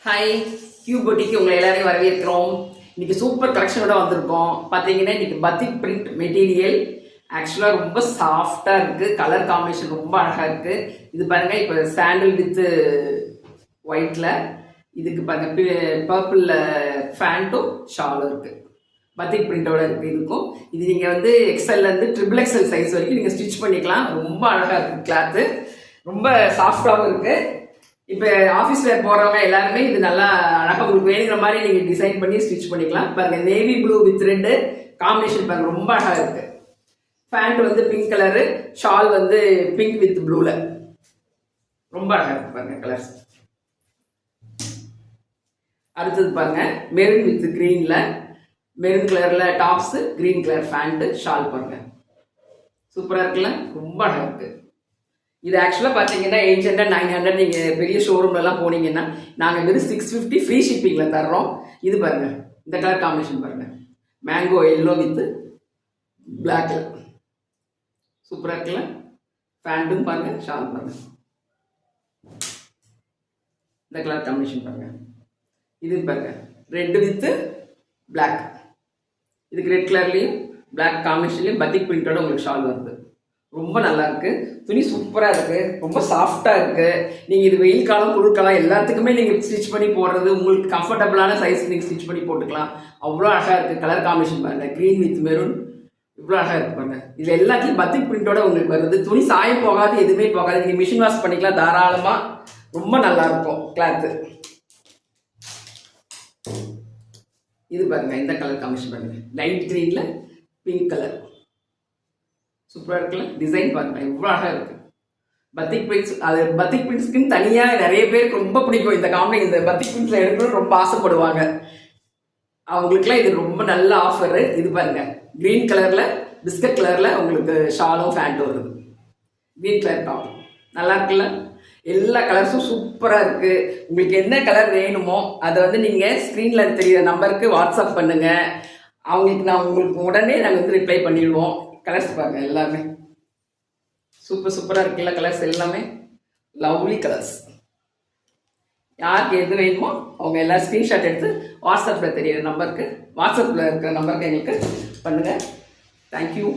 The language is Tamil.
ஹாய் கியூ பொட்டிக்கு உங்களை எல்லாரையும் வரவேற்கிறோம். இன்னைக்கு சூப்பர் கலெக்ஷனோட வந்திருக்கோம். பார்த்தீங்கன்னா இன்னைக்கு பத்திக் பிரிண்ட் மெட்டீரியல் ஆக்சுவலாக ரொம்ப சாஃப்டாக இருக்குது. கலர் காம்பினேஷன் ரொம்ப அழகாக இருக்குது. இது பாருங்கள், இப்போ சாண்டில் வித்து ஒயிட்டில் இதுக்கு பாருங்கள் பர்பிளில் ஃபேண்ட்டும் ஷாலும் இருக்குது. பத்திக் பிரிண்டோட இருக்குது. இதுக்கும் இது நீங்கள் வந்து எக்ஸ்எல்லேருந்து ட்ரிபிள் எக்ஸ்எல் சைஸ் வரைக்கும் நீங்கள் ஸ்டிச் பண்ணிக்கலாம். ரொம்ப அழகாக இருக்குது. கிளாத்து ரொம்ப சாஃப்டாகவும் இருக்குது. இப்போ ஆஃபீஸ் வேர் போகிறவங்க எல்லாருமே இது நல்லா அழகாக உங்களுக்கு வேணுங்கிற மாதிரி நீங்கள் டிசைன் பண்ணி ஸ்டிச் பண்ணிக்கலாம். பாருங்க, navy blue with red combination பாருங்க, ரொம்ப அழகாக இருக்கு. பேண்ட் வந்து பிங்க் கலரு, ஷால் வந்து பிங்க் வித் ப்ளூல ரொம்ப அழகாக இருக்கு. பாருங்க கலர்ஸ். அடுத்தது பாருங்க, மெரூன் வித் கிரீன்ல, மெரூன் கலர்ல tops, green colour pant, shawl பாருங்க சூப்பராக இருக்குல்ல, ரொம்ப அழகாக இருக்கு. இது ஆக்சுவலாக பார்த்தீங்கன்னா 800 900 நீங்கள் பெரிய ஷோரூம்லலாம் போனீங்கன்னா நாங்கள் வெறும் 650 ஃப்ரீ ஷிப்பிங்கில் தர்றோம். இது பாருங்கள், இந்த கலர் காம்பினேஷன் பாருங்கள், மேங்கோ எல்லோ வித் பிளாக் சூப்பராக இருக்குல்ல. பேண்ட்டும் பாருங்கள், ஷால் பாருங்கள், இந்த கலர் காம்பினேஷன் பாருங்கள். இது பாருங்கள், ரெட் வித் பிளாக், இதுக்கு ரெட் கலர்லேயும் பிளாக் காம்பினேஷன்லேயும் பத்திக் பிரிண்டோட உங்களுக்கு ஷால் வருது. ரொம்ப நல்லா இருக்கு. துணி சூப்பராக இருக்கு, ரொம்ப சாஃப்டாக இருக்கு. நீங்கள் இது வெயில் காலம் குளிர்காலம் எல்லாத்துக்குமே நீங்கள் ஸ்டிச் பண்ணி போடுறது, உங்களுக்கு கம்ஃபர்டபுளான சைஸ் நீங்கள் ஸ்டிச் பண்ணி போட்டுக்கலாம். அவ்வளோ அழகாக இருக்கு. கலர் காம்பினேஷன் பாருங்க, க்ரீன் வித் மெரூன் இவ்வளோ அழகாக இருக்கு பாருங்க. இதில் எல்லாத்தையும் பத்திக் பிரிண்டோட உங்களுக்கு வருது. துணி சாயம் போகாது, எதுவுமே போகாது. நீங்கள் மிஷின் வாஷ் பண்ணிக்கலாம் தாராளமாக. ரொம்ப நல்லா இருக்கும் கிளாத்து. இது பாருங்க, இந்த கலர் காம்பினேஷன் பாருங்க, லைட் கிரீன்ல பிங்க் கலர் சூப்பராக இருக்குல்ல. டிசைன் பாருங்க எவ்வளோ அழகாக இருக்கு. பத்திக் பிரிண்ட்ஸ், அது பத்திக் பிரிண்ட்ஸ்க்குன்னு தனியாக நிறைய பேருக்கு ரொம்ப பிடிக்கும். இந்த காம்பினேஷன், இந்த பத்திக் பிரிண்ட்ஸில் எடுக்கணும்னு ரொம்ப ஆசைப்படுவாங்க. அவங்களுக்குலாம் இது ரொம்ப நல்ல ஆஃபரு. இது பாருங்க, க்ரீன் கலரில் பிஸ்கட் கலரில் உங்களுக்கு ஷாலும் ஃபேண்ட்டும் வருது. க்ரீன் கலர் டாப் நல்லா இருக்குல்ல. எல்லா கலர்ஸும் சூப்பராக இருக்குது. உங்களுக்கு என்ன கலர் வேணுமோ அதை வந்து நீங்கள் ஸ்க்ரீனில் தெரிகிற நம்பருக்கு வாட்ஸ்அப் பண்ணுங்கள். அவங்களுக்கு உங்களுக்கு உடனே நாங்கள் வந்து ரிப்ளை பண்ணிடுவோம். கலர்ஸ் பாருங்க, எல்லாமே சூப்பராக இருக்குல்ல. கலர்ஸ் எல்லாமே லவ்லி கலர்ஸ். யாருக்கு எது வேணுமோ அவங்க எல்லாம் ஸ்க்ரீன்ஷாட் எடுத்து வாட்ஸ்அப்பில் தெரியிற நம்பருக்கு, வாட்ஸ்அப்பில் இருக்கிற நம்பருக்கு எங்களுக்கு பண்ணுங்கள். தேங்க்யூ.